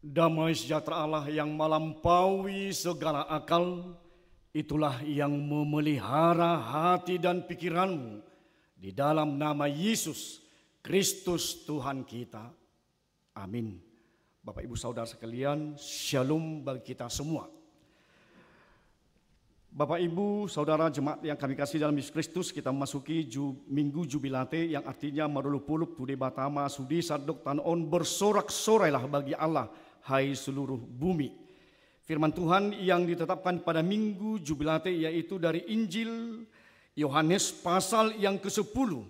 Damai sejahtera Allah yang melampaui segala akal, itulah yang memelihara hati dan pikiranmu di dalam nama Yesus Kristus Tuhan kita. Amin. Bapak Ibu Saudara sekalian, shalom bagi kita semua. Bapak Ibu Saudara jemaat yang kami kasih dalam Yesus Kristus, kita memasuki Minggu Jubilate yang artinya marulupulup tude batama sudi sadok tanon bersorak-sorailah bagi Allah, hai seluruh bumi. Firman Tuhan yang ditetapkan pada Minggu Jubilate yaitu dari Injil Yohanes pasal yang ke-10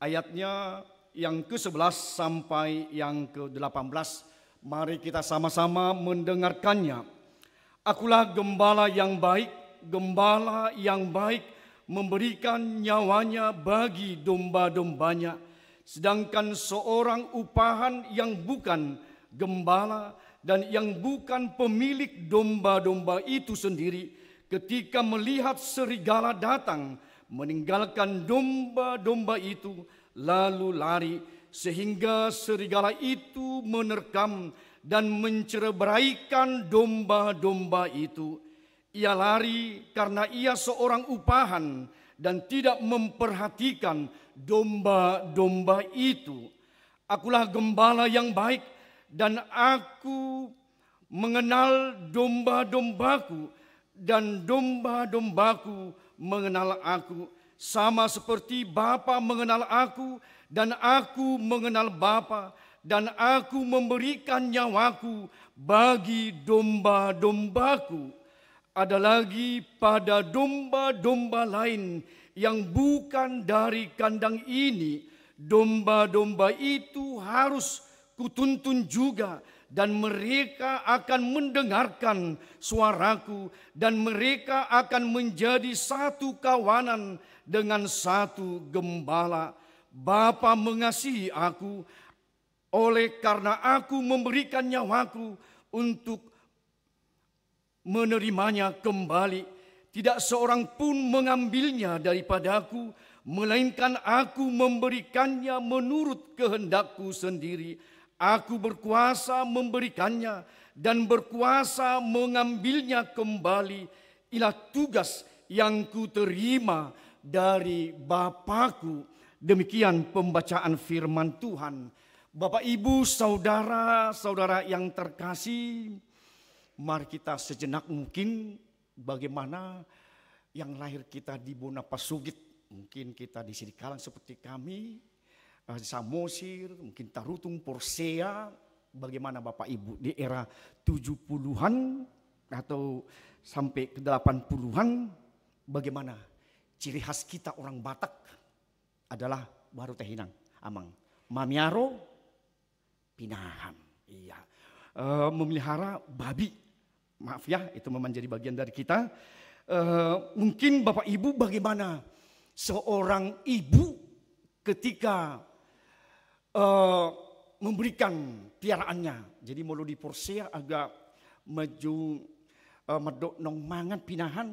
ayatnya yang ke-11 sampai yang ke-18. Mari kita sama-sama mendengarkannya. Akulah gembala yang baik, gembala yang baik memberikan nyawanya bagi domba-dombanya. Sedangkan seorang upahan yang bukan gembala dan yang bukan pemilik domba-domba itu sendiri, ketika melihat serigala datang, meninggalkan domba-domba itu lalu lari, sehingga serigala itu menerkam dan mencereberaikan domba-domba itu. Ia lari karena ia seorang upahan dan tidak memperhatikan domba-domba itu. Akulah gembala yang baik dan aku mengenal domba-dombaku dan domba-dombaku mengenal aku. Sama seperti Bapa mengenal aku dan aku mengenal Bapa, dan aku memberikan nyawaku bagi domba-dombaku. Ada lagi pada domba-domba lain yang bukan dari kandang ini. Domba-domba itu harus kutuntun juga, dan mereka akan mendengarkan suaraku, dan mereka akan menjadi satu kawanan dengan satu gembala. Bapa mengasihi aku, oleh karena aku memberikan nyawaku untuk menerimanya kembali. Tidak seorang pun mengambilnya daripadaku, melainkan aku memberikannya menurut kehendakku sendiri. Aku berkuasa memberikannya dan berkuasa mengambilnya kembali. Inilah tugas yang kuterima dari Bapakku. Demikian pembacaan firman Tuhan. Bapak, Ibu, saudara-saudara yang terkasih, mari kita sejenak mungkin bagaimana yang lahir kita di Bonapasugit. Mungkin kita di sini kalang seperti kami, Samosir, mungkin Tarutung, Porsea. Bagaimana Bapak Ibu di era 70-an atau sampai ke 80-an, bagaimana ciri khas kita orang Batak adalah baru tehinang, amang, mamiaro, pinahan. Iya, memelihara babi. Maaf ya, itu memang jadi bagian dari kita. Mungkin Bapak Ibu bagaimana seorang ibu ketika memberikan piaraannya. Jadi mulu di Porsea agak maju medok nong mangan pinahan.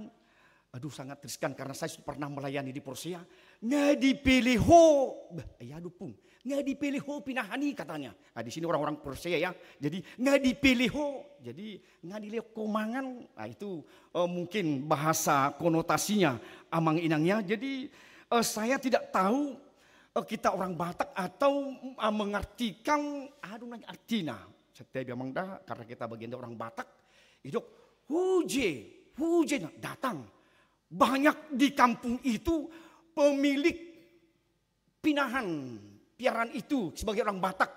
Aduh, sangat riskan karena saya sudah pernah melayani di Porsea. Nggak dipilih ho, ya dupung. Nggak dipilih ho pinahani katanya. Nah, di sini orang-orang Porsea ya. Jadi nggak dipilih ho, jadi nggak dilihat komangan. Nah, itu mungkin bahasa konotasinya amang inangnya. Jadi saya tidak tahu kita orang Batak atau mengartikan aduh nanya artina. Setiap memang dah karena kita bagian dari orang Batak. Itu huje datang. Banyak di kampung itu pemilik pinahan, piaraan itu sebagai orang Batak.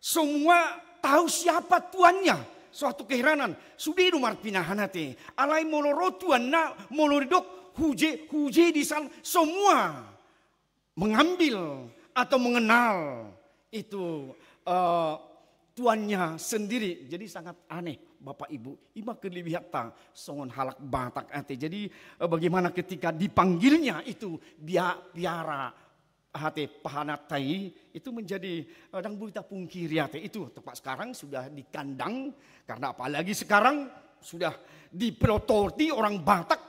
Semua tahu siapa tuannya. Suatu keheranan. Sudah rumah pinahan hati. Alai moloro tuan na moloridok huje di sana. Semua mengambil atau mengenal itu tuannya sendiri. Jadi sangat aneh Bapak Ibu. Ima kelibihata songon halak Batak ate. Jadi bagaimana ketika dipanggilnya itu biara hati pahanatai itu menjadi dang berita pungkiri ate. Itu tepat sekarang sudah di kandang karena apalagi sekarang sudah dipelototi orang Batak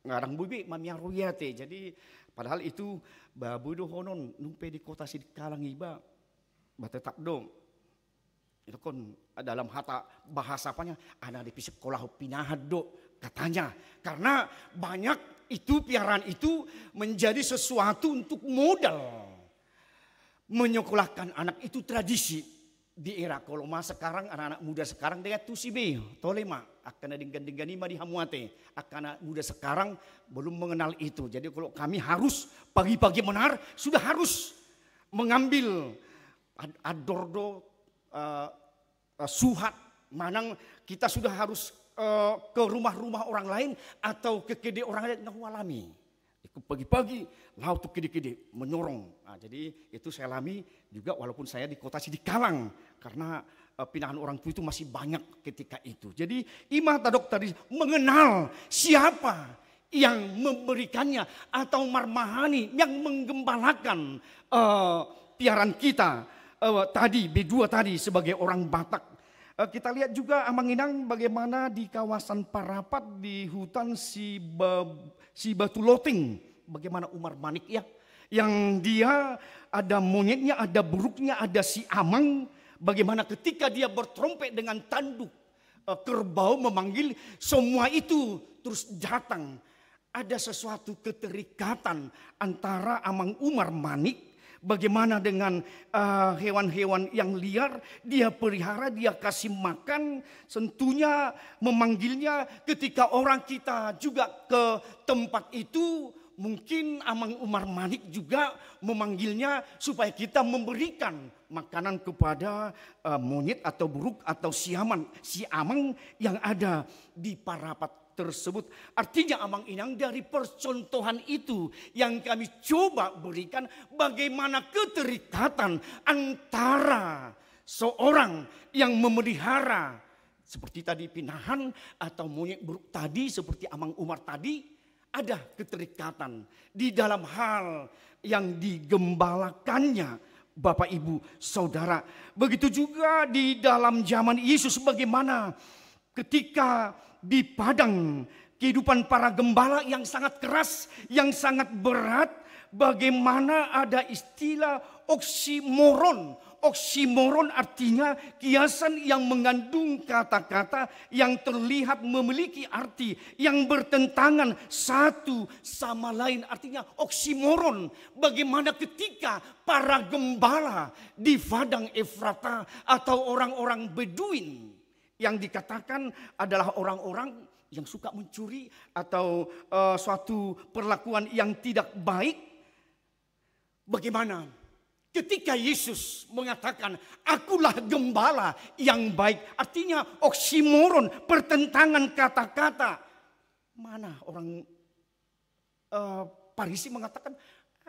ngarang bubi mamiaruyate. Jadi padahal itu babudo honon numpe di kota Sidikalang iba batetap dong. Itu kan dalam bahasa apanya, anak di sekolah pinahan do katanya. Karena banyak itu piaraan itu menjadi sesuatu untuk modal. Menyekolahkan anak itu tradisi. Di era kalau sekarang anak-anak muda sekarang dia tusibe tolema akan dengan di hamuate, akan anak muda sekarang belum mengenal itu. Jadi kalau kami harus pagi-pagi menar sudah harus mengambil adordo suhat manang kita sudah harus ke rumah-rumah orang lain atau ke kede orang lain ngawalami. Pagi-pagi laut tuh kede-kede menyorong. Nah, jadi itu saya alami juga walaupun saya di kota Sidikalang karena pinahan orang tua itu masih banyak ketika itu. Jadi imah tadok tadi mengenal siapa yang memberikannya atau marmahani yang menggembalakan piaran kita tadi B2 tadi sebagai orang Batak. Kita lihat juga Amang Inang bagaimana di kawasan Parapat di hutan si Batu Loting, bagaimana Umar Manik ya, yang dia ada monyetnya, ada buruknya, ada si Amang, bagaimana ketika dia bertrompet dengan tanduk kerbau memanggil, semua itu terus datang. Ada sesuatu keterikatan antara Amang Umar Manik. Bagaimana dengan hewan-hewan yang liar, dia pelihara, dia kasih makan, tentunya memanggilnya ketika orang kita juga ke tempat itu, mungkin Amang Umar Manik juga memanggilnya supaya kita memberikan makanan kepada monyet atau buruk atau si amang yang ada di Parapat tersebut. Artinya Amang Inang dari percontohan itu yang kami coba berikan bagaimana keterikatan antara seorang yang memelihara seperti tadi pinahan atau monyet buruk tadi seperti Amang Umar tadi, ada keterikatan di dalam hal yang digembalakannya Bapak Ibu Saudara. Begitu juga di dalam zaman Yesus bagaimana ketika di padang kehidupan para gembala yang sangat keras, yang sangat berat, bagaimana ada istilah oksimoron. Oksimoron artinya kiasan yang mengandung kata-kata yang terlihat memiliki arti yang bertentangan satu sama lain, artinya oksimoron. Bagaimana ketika para gembala di padang Efrata atau orang-orang Beduin yang dikatakan adalah orang-orang yang suka mencuri atau suatu perlakuan yang tidak baik. Bagaimana ketika Yesus mengatakan akulah gembala yang baik, artinya oksimoron, pertentangan kata-kata. Mana orang Farisi mengatakan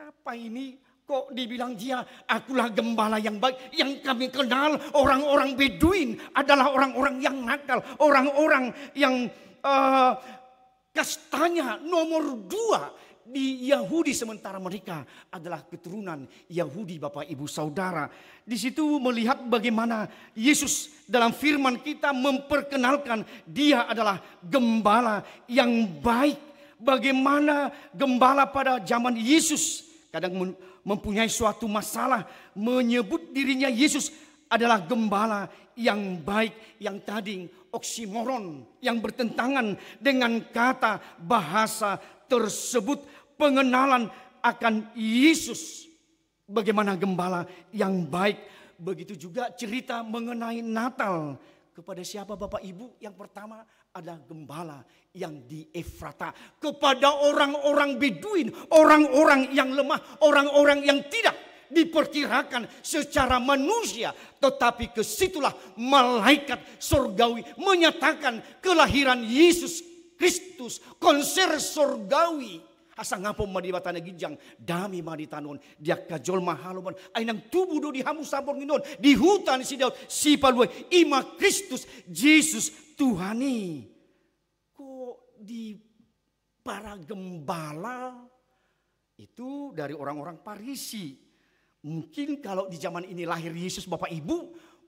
apa ini? Kok dibilang dia akulah gembala yang baik. Yang kami kenal orang-orang Beduin adalah orang-orang yang nakal. Orang-orang yang kastanya nomor 2 di Yahudi. Sementara mereka adalah keturunan Yahudi Bapak Ibu Saudara. Di situ melihat bagaimana Yesus dalam firman kita memperkenalkan dia adalah gembala yang baik. Bagaimana gembala pada zaman Yesus kadang mempunyai suatu masalah menyebut dirinya Yesus adalah gembala yang baik, yang tadi oksimoron, yang bertentangan dengan kata bahasa tersebut, pengenalan akan Yesus bagaimana gembala yang baik. Begitu juga cerita mengenai Natal. Kepada siapa Bapak Ibu? Yang pertama adalah gembala yang di Efrata. Kepada orang-orang Beduin, orang-orang yang lemah, orang-orang yang tidak diperkirakan secara manusia. Tetapi kesitulah malaikat surgawi menyatakan kelahiran Yesus Kristus. Konser surgawi. Asa ngapo madibatana gijang dami maditanon dia kajol mahaloban ainang tubuh do dihamu sabor nginon di hutan si Daud si palwe ima Kristus Yesus Tuhani. Kok di para gembala itu dari orang-orang Farisi. Mungkin kalau di zaman ini lahir Yesus Bapak Ibu,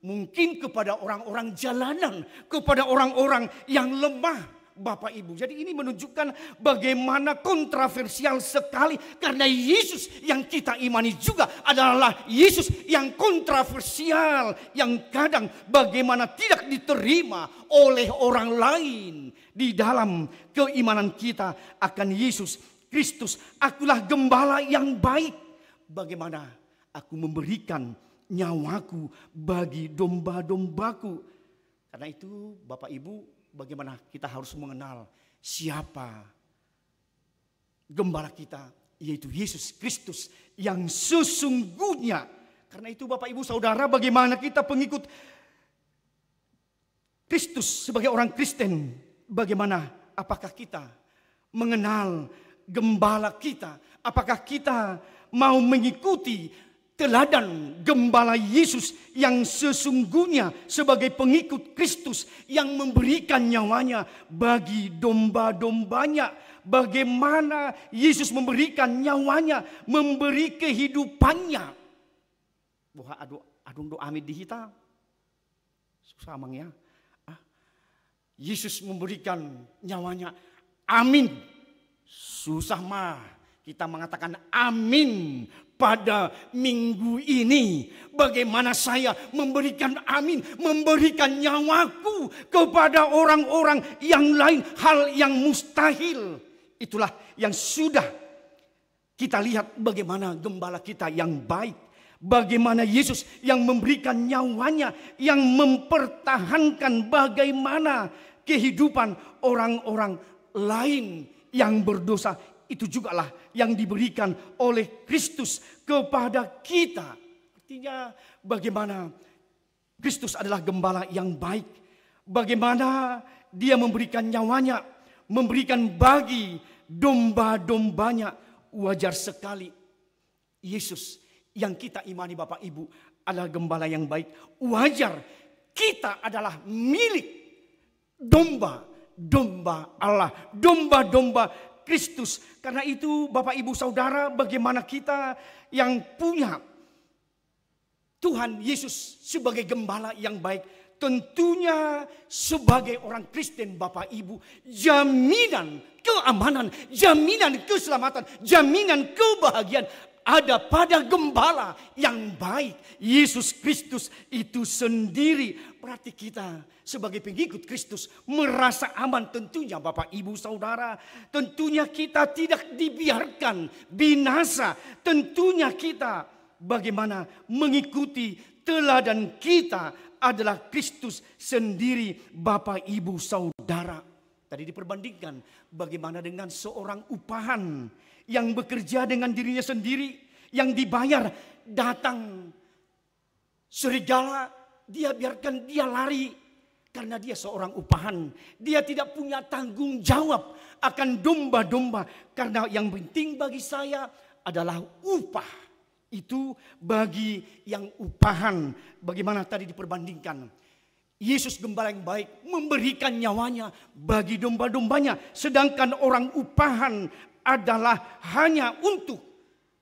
mungkin kepada orang-orang jalanan, kepada orang-orang yang lemah, Bapak Ibu. Jadi ini menunjukkan bagaimana kontroversial sekali. Karena Yesus yang kita imani juga adalah Yesus yang kontroversial. Yang kadang bagaimana tidak diterima oleh orang lain. Di dalam keimanan kita akan Yesus Kristus. Akulah gembala yang baik. Bagaimana aku memberikan nyawaku bagi domba-dombaku. Karena itu Bapak Ibu, bagaimana kita harus mengenal siapa gembala kita, yaitu Yesus Kristus yang sesungguhnya. Karena itu Bapak Ibu Saudara, bagaimana kita pengikut Kristus sebagai orang Kristen, bagaimana apakah kita mengenal gembala kita? Apakah kita mau mengikuti teladan gembala Yesus yang sesungguhnya sebagai pengikut Kristus yang memberikan nyawanya bagi domba-dombanya? Bagaimana Yesus memberikan nyawanya, memberi kehidupannya? Wah, adung doa amit dihita. Susah mang ya. Yesus memberikan nyawanya. Amin. Susah mah. Kita mengatakan amin pada minggu ini. Bagaimana saya memberikan amin, memberikan nyawaku kepada orang-orang yang lain, hal yang mustahil. Itulah yang sudah kita lihat bagaimana gembala kita yang baik. Bagaimana Yesus yang memberikan nyawanya, yang mempertahankan bagaimana kehidupan orang-orang lain yang berdosa. Itu jugalah yang diberikan oleh Kristus kepada kita. Artinya bagaimana Kristus adalah gembala yang baik. Bagaimana dia memberikan nyawanya, memberikan bagi domba-dombanya. Wajar sekali Yesus yang kita imani Bapak Ibu adalah gembala yang baik. Wajar kita adalah milik domba-domba Allah, domba-domba Kristus. Karena itu Bapak Ibu Saudara, bagaimana kita yang punya Tuhan Yesus sebagai gembala yang baik, tentunya sebagai orang Kristen Bapak Ibu, jaminan keamanan, jaminan keselamatan, jaminan kebahagiaan ada pada gembala yang baik, Yesus Kristus itu sendiri. Berarti kita sebagai pengikut Kristus merasa aman tentunya Bapak Ibu Saudara. Tentunya kita tidak dibiarkan binasa. Tentunya kita bagaimana mengikuti teladan kita adalah Kristus sendiri Bapak Ibu Saudara. Tadi diperbandingkan bagaimana dengan seorang upahan yang bekerja dengan dirinya sendiri, yang dibayar, datang serigala, dia biarkan dia lari karena dia seorang upahan. Dia tidak punya tanggung jawab akan domba-domba, karena yang penting bagi saya adalah upah. Itu bagi yang upahan. Bagaimana tadi diperbandingkan, Yesus gembala yang baik memberikan nyawanya bagi domba-dombanya, sedangkan orang upahan adalah hanya untuk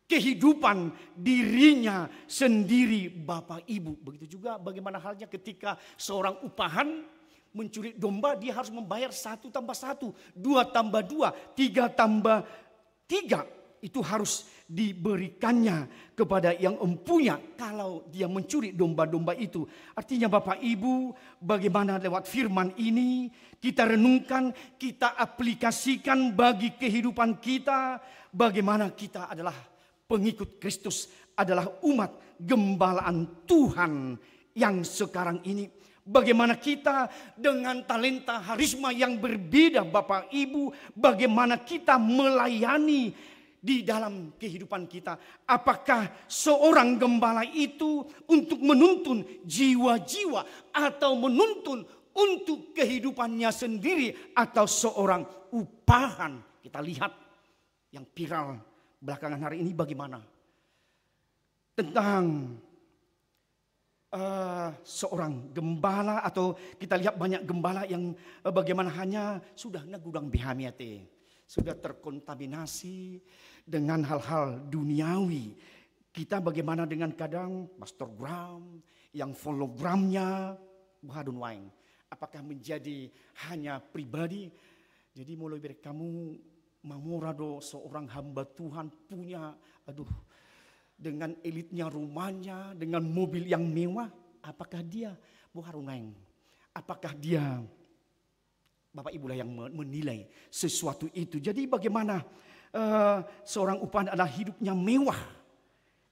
kehidupan dirinya sendiri Bapak Ibu. Begitu juga bagaimana halnya ketika seorang upahan mencuri domba, dia harus membayar 1 tambah 1, 2 tambah 2, 3 tambah 3. Itu harus diberikannya kepada yang empunya kalau dia mencuri domba-domba itu. Artinya Bapak Ibu, bagaimana lewat firman ini kita renungkan, kita aplikasikan bagi kehidupan kita. Bagaimana kita adalah pengikut Kristus, adalah umat gembalaan Tuhan yang sekarang ini. Bagaimana kita dengan talenta harisma yang berbeda Bapak Ibu, bagaimana kita melayani di dalam kehidupan kita. Apakah seorang gembala itu untuk menuntun jiwa-jiwa atau menuntun untuk kehidupannya sendiri, atau seorang upahan? Kita lihat yang viral belakangan hari ini bagaimana tentang seorang gembala, atau kita lihat banyak gembala yang bagaimana hanya sudah nagudang behamiate, sudah terkontaminasi dengan hal-hal duniawi. Kita bagaimana dengan kadang Pastorgram yang followgramnya bahadun waing. Apakah menjadi hanya pribadi Jadi mulai dari kamu Mamorado, seorang hamba Tuhan punya, dengan elitnya rumahnya, dengan mobil yang mewah, apakah dia buharuneng? Apakah dia, Bapak Ibu lah yang menilai sesuatu itu. Jadi bagaimana seorang upahan adalah hidupnya mewah.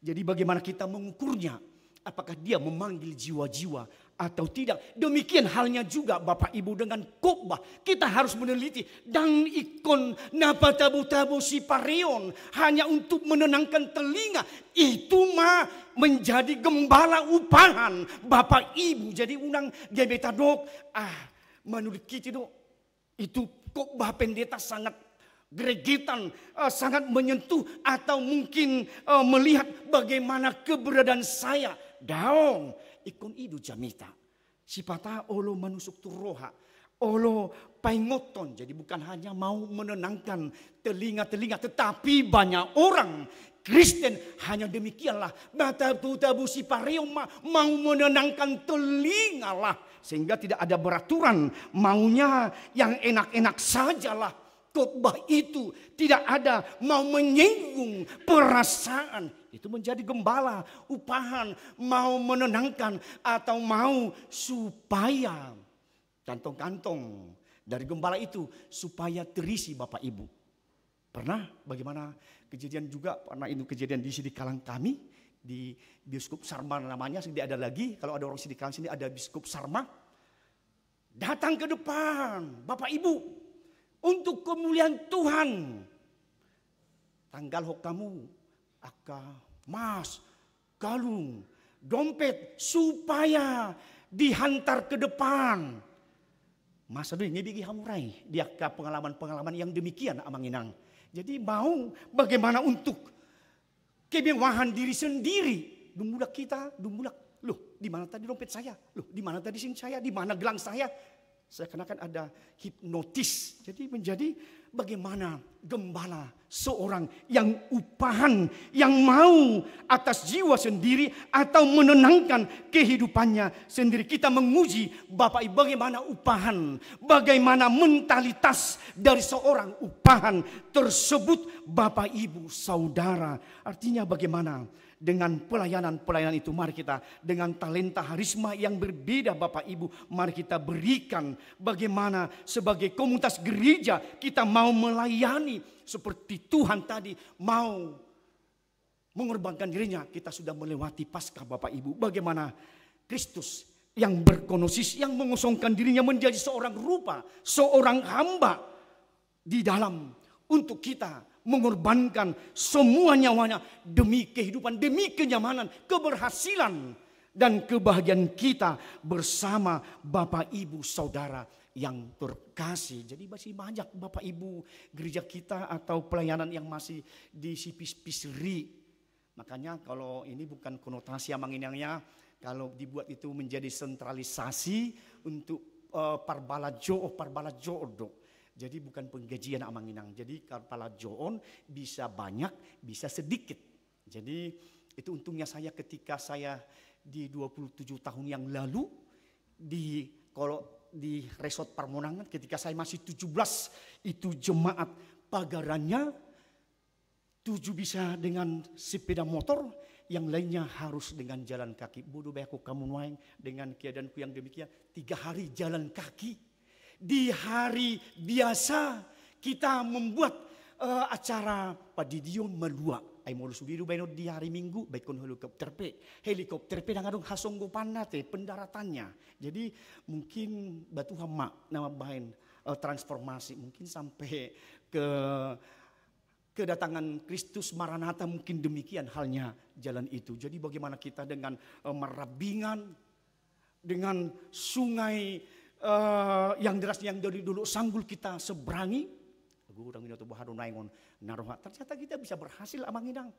Jadi bagaimana kita mengukurnya? Apakah dia memanggil jiwa-jiwa atau tidak? Demikian halnya juga Bapak Ibu dengan khotbah. Kita harus meneliti. Dan ikon napa tabu-tabu si pareon hanya untuk menenangkan telinga. Itu mah menjadi gembala upahan Bapak Ibu. Jadi unang gebeta dok. Menurut kita dok. Itu khotbah pendeta sangat gregetan, sangat menyentuh. Atau mungkin melihat bagaimana keberadaan saya. Daong ikon idu jamita. Sipata olo manusuk turoha. Olo paingoton. Jadi bukan hanya mau menenangkan telinga-telinga. Tetapi banyak orang Kristen hanya demikianlah. Tabu si pareom mau menenangkan telinga lah. Sehingga tidak ada beraturan. Maunya yang enak-enak sajalah. Khotbah itu tidak ada mau menyinggung perasaan. Itu menjadi gembala, upahan, mau menenangkan atau mau supaya kantong-kantong dari gembala itu supaya terisi Bapak Ibu. Pernah bagaimana kejadian juga, pernah itu kejadian di sini kalang kami, di Biskup Sarma namanya, tidak ada lagi. Kalau ada orang sini kalang sini ada Biskup Sarma. Datang ke depan Bapak Ibu untuk kemuliaan Tuhan. Tanggal hokamu, mas, galung, dompet supaya dihantar ke depan. Mas aduh ini bigi hamurai. Dia ke pengalaman-pengalaman yang demikian amanginang. Jadi mau bagaimana untuk kemewahan diri sendiri. Dumulak kita, dumulak. Loh di mana tadi dompet saya? Loh di mana tadi sing saya? Di mana gelang saya? Saya kenakan ada hipnotis. Jadi menjadi bagaimana gembala seorang yang upahan, yang mau atas jiwa sendiri atau menenangkan kehidupannya sendiri. Kita menguji Bapak Ibu bagaimana upahan, bagaimana mentalitas dari seorang upahan tersebut Bapak Ibu Saudara. Artinya bagaimana? Dengan pelayanan-pelayanan itu mari kita dengan talenta harisma yang berbeda Bapak Ibu mari kita berikan bagaimana sebagai komunitas gereja kita mau melayani seperti Tuhan tadi mau mengorbankan dirinya. Kita sudah melewati Paskah Bapak Ibu, bagaimana Kristus yang berkonosis yang mengosongkan dirinya menjadi seorang rupa, seorang hamba di dalam untuk kita mengorbankan semua nyawanya demi kehidupan, demi kenyamanan, keberhasilan dan kebahagiaan kita bersama Bapak Ibu Saudara yang terkasih. Jadi masih banyak Bapak Ibu gereja kita atau pelayanan yang masih di sipis-pisri. Makanya kalau ini bukan konotasi amanginangnya, kalau dibuat itu menjadi sentralisasi untuk parbala jodoh. Jadi bukan penggajian amanginang. Jadi kepala joon bisa banyak, bisa sedikit. Jadi itu untungnya saya ketika saya di 27 tahun yang lalu di Resort Parmonangan ketika saya masih 17 itu jemaat pagarannya 7 bisa dengan sepeda motor, yang lainnya harus dengan jalan kaki. Bodoh bayaku kamu nuaing dengan keadaanku yang demikian 3 hari jalan kaki. Di hari biasa kita membuat acara padidion melua. Ay mulu subiru baino di hari Minggu baik kon helikopter pe dangadong hasonggo panate pendaratannya. Jadi mungkin batu hama nama bahan transformasi mungkin sampai ke kedatangan Kristus Maranatha mungkin demikian halnya jalan itu. Jadi bagaimana kita dengan Marabingan, dengan sungai yang deras yang dari dulu Sanggul kita seberangi. Ternyata kita bisa berhasil amanginang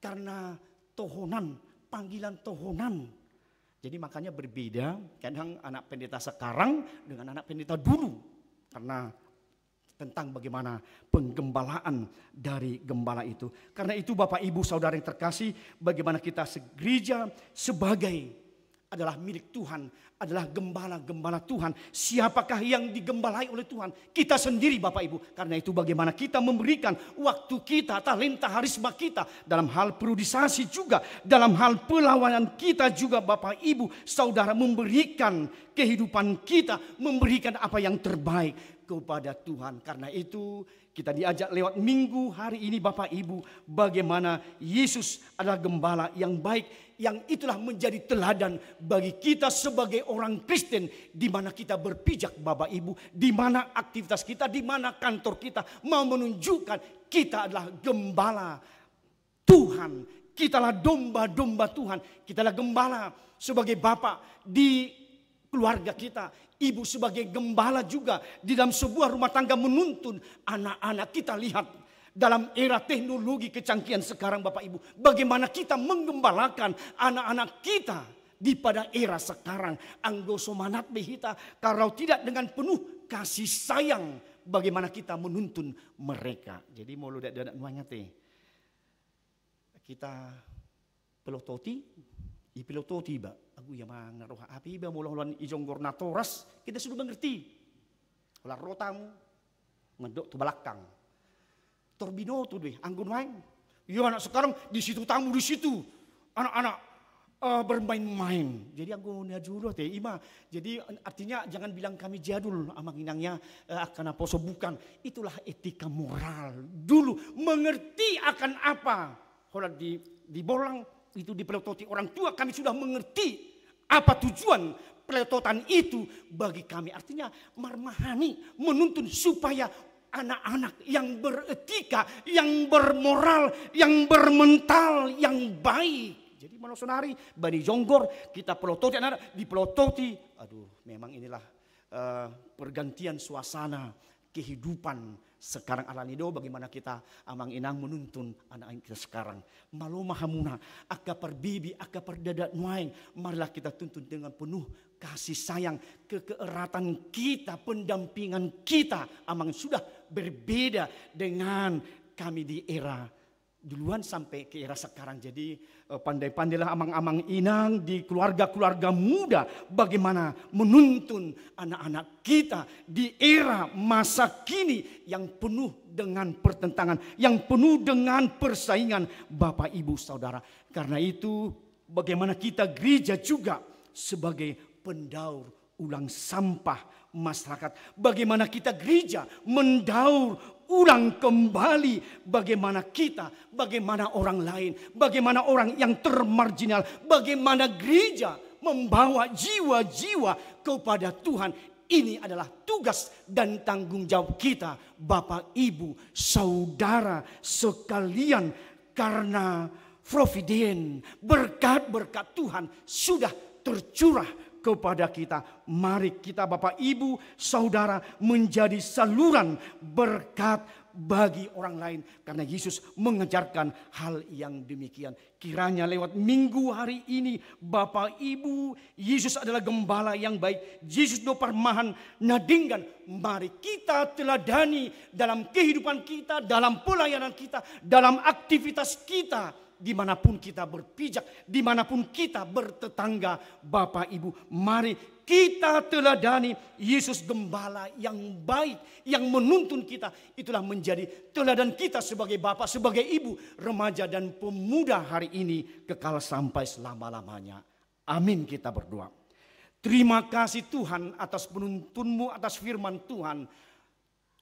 karena tohonan, panggilan tohonan. Jadi makanya berbeda kadang anak pendeta sekarang dengan anak pendeta dulu. Karena tentang bagaimana penggembalaan dari gembala itu. Karena itu Bapak Ibu Saudara yang terkasih, bagaimana kita gereja sebagai adalah milik Tuhan, adalah gembala-gembala Tuhan. Siapakah yang digembalai oleh Tuhan? Kita sendiri Bapak Ibu. Karena itu bagaimana kita memberikan waktu kita, talenta, harisma kita. Dalam hal periodisasi juga, dalam hal pelayanan kita juga Bapak Ibu. Saudara, memberikan kehidupan kita, memberikan apa yang terbaik kepada Tuhan. Karena itu kita diajak lewat minggu hari ini Bapak Ibu. Bagaimana Yesus adalah gembala yang baik. Yang itulah menjadi teladan bagi kita sebagai orang Kristen. Di mana kita berpijak Bapak Ibu. Di mana aktivitas kita, di mana kantor kita. Mau menunjukkan kita adalah gembala Tuhan. Kita adalah domba-domba Tuhan. Kita adalah gembala sebagai Bapak di keluarga kita. Ibu sebagai gembala juga di dalam sebuah rumah tangga menuntun anak-anak. Kita lihat dalam era teknologi kecanggihan sekarang Bapak Ibu. Bagaimana kita menggembalakan anak-anak kita di pada era sekarang. Anggoso manat behita. Kalau tidak dengan penuh kasih sayang. Bagaimana kita menuntun mereka. Jadi mau lu dadak nuanya teh. Kita pelototi. Ipilototi ba. Aku ya mangaroh api ba mulon ijong gornatoras. Kita sudah mengerti. Olah rotamu. Ngedok tu belakang. Torbino tuh deh, anggun main. Iya anak sekarang di situ tamu di situ. Anak-anak bermain-main. Jadi anggun jadul teh ima. Jadi artinya jangan bilang kami jadul amang inangnya akan apa so bukan. Itulah etika moral. Dulu mengerti akan apa. Kalau di bolang itu dipelototi orang tua kami sudah mengerti apa tujuan pelototan itu bagi kami. Artinya marmahani menuntun supaya anak-anak yang beretika, yang bermoral, yang bermental, yang baik. Jadi manosonari, bani jonggor, kita pelototi anak-anak, dipelototi. Aduh, memang inilah pergantian suasana kehidupan sekarang ala nido. Bagaimana kita amang inang menuntun anak-anak kita sekarang. Malu mahamuna, akka perbibi, akka perdadat nuaing. Marilah kita tuntun dengan penuh kasih sayang, keeratan kita, pendampingan kita. Amang sudah berbeda dengan kami di era duluan sampai ke era sekarang. Jadi pandai-pandailah amang-amang inang di keluarga-keluarga muda. Bagaimana menuntun anak-anak kita di era masa kini yang penuh dengan pertentangan. Yang penuh dengan persaingan Bapak Ibu Saudara. Karena itu bagaimana kita gereja juga sebagai pendaur ulang sampah masyarakat. Bagaimana kita gereja mendaur ulang kembali bagaimana kita, bagaimana orang lain, bagaimana orang yang termarginal, bagaimana gereja membawa jiwa-jiwa kepada Tuhan. Ini adalah tugas dan tanggung jawab kita, Bapak, Ibu, Saudara sekalian, karena providen, berkat-berkat Tuhan sudah tercurah kepada kita. Mari kita Bapak Ibu Saudara menjadi saluran berkat bagi orang lain. Karena Yesus mengajarkan hal yang demikian. Kiranya lewat minggu hari ini Bapak Ibu, Yesus adalah gembala yang baik. Yesus do parmahan nadinggan. Mari kita teladani dalam kehidupan kita, dalam pelayanan kita, dalam aktivitas kita. Dimanapun kita berpijak, dimanapun kita bertetangga, Bapak Ibu, mari kita teladani Yesus gembala yang baik, yang menuntun kita. Itulah menjadi teladan kita sebagai Bapak, sebagai Ibu, remaja dan pemuda hari ini kekal sampai selama-lamanya. Amin, kita berdoa. Terima kasih Tuhan atas penuntunmu, atas firman Tuhan.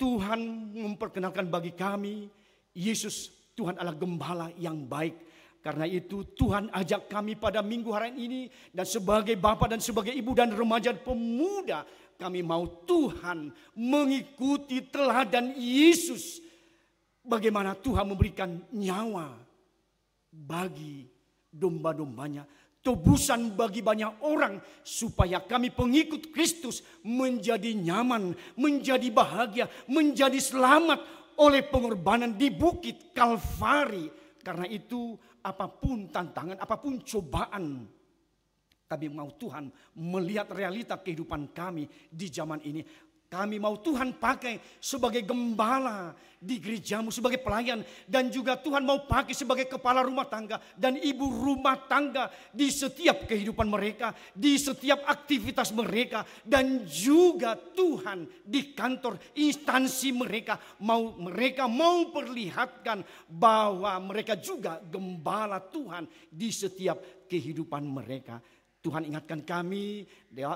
Tuhan memperkenalkan bagi kami, Yesus Tuhan adalah gembala yang baik. Karena itu Tuhan ajak kami pada minggu hari ini. Dan sebagai bapak dan sebagai ibu dan remaja dan pemuda. Kami mau Tuhan mengikuti teladan Yesus. Bagaimana Tuhan memberikan nyawa bagi domba-dombanya. Tebusan bagi banyak orang. Supaya kami pengikut Kristus menjadi nyaman, menjadi bahagia, menjadi selamat oleh pengorbanan di bukit Kalvari. Karena itu apapun tantangan, apapun cobaan, kami mau Tuhan melihat realita kehidupan kami di zaman ini. Kami mau Tuhan pakai sebagai gembala di gerejamu, sebagai pelayan. Dan juga Tuhan mau pakai sebagai kepala rumah tangga dan ibu rumah tangga di setiap kehidupan mereka, di setiap aktivitas mereka. Dan juga Tuhan di kantor instansi mereka mau perlihatkan bahwa mereka juga gembala Tuhan di setiap kehidupan mereka. Tuhan ingatkan kami,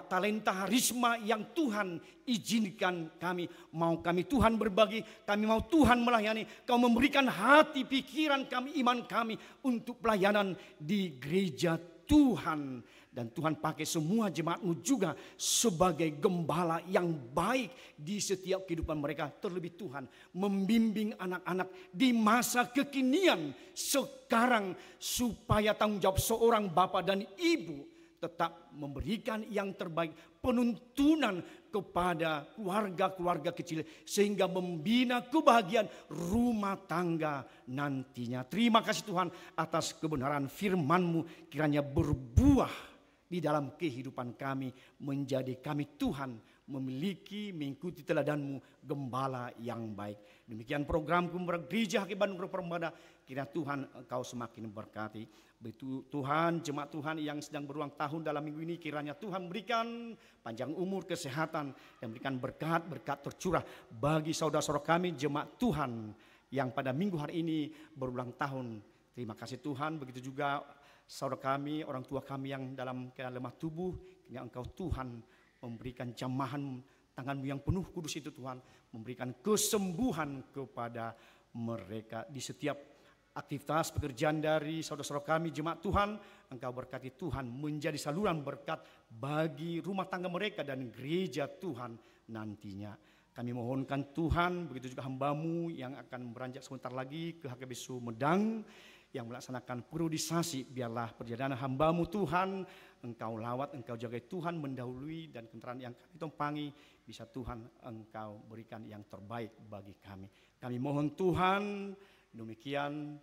talenta harisma yang Tuhan izinkan kami. Mau kami Tuhan berbagi, kami mau Tuhan melayani. Kau memberikan hati, pikiran kami, iman kami untuk pelayanan di gereja Tuhan. Dan Tuhan pakai semua jemaat-Mu juga sebagai gembala yang baik di setiap kehidupan mereka. Terlebih Tuhan membimbing anak-anak di masa kekinian sekarang supaya tanggung jawab seorang bapa dan ibu tetap memberikan yang terbaik, penuntunan kepada keluarga-keluarga kecil sehingga membina kebahagiaan rumah tangga nantinya. Terima kasih Tuhan atas kebenaran firman-Mu, kiranya berbuah di dalam kehidupan kami, menjadi kami Tuhan mengikuti teladan-Mu, gembala yang baik. Demikian programku Gereja Hakiki Bandung Permada, kiranya Tuhan Engkau semakin berkati. Begitu Tuhan, jemaat Tuhan yang sedang berulang tahun dalam minggu ini, kiranya Tuhan berikan panjang umur, kesehatan, dan berikan berkat-berkat tercurah bagi saudara-saudara kami, jemaat Tuhan yang pada minggu hari ini berulang tahun. Terima kasih Tuhan. Begitu juga saudara kami, orang tua kami yang dalam keadaan lemah tubuh, kiranya Engkau Tuhan memberikan jamahan tangan-Mu yang penuh kudus itu Tuhan, memberikan kesembuhan kepada mereka di setiap aktivitas pekerjaan dari saudara-saudara kami, jemaat Tuhan. Engkau berkati Tuhan, menjadi saluran berkat bagi rumah tangga mereka dan gereja Tuhan nantinya. Kami mohonkan Tuhan, begitu juga hamba-Mu yang akan beranjak sebentar lagi ke HKB Sumedang yang melaksanakan periodisasi. Biarlah perjalanan hamba-Mu Tuhan, Engkau lawat, Engkau jaga Tuhan, mendahului, dan kendaraan yang kami tumpangi bisa Tuhan Engkau berikan yang terbaik bagi kami. Kami mohon Tuhan, demikian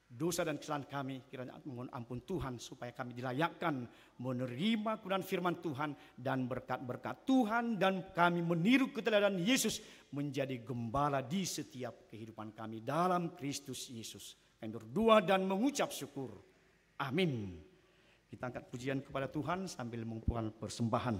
dosa dan kesalahan kami, kiranya mohon ampun Tuhan supaya kami dilayakkan menerima kebenaran firman Tuhan dan berkat-berkat Tuhan, dan kami meniru keteladanan Yesus menjadi gembala di setiap kehidupan kami dalam Kristus Yesus. Kami berdoa dan mengucap syukur. Amin. Kita angkat pujian kepada Tuhan sambil mengumpulkan persembahan.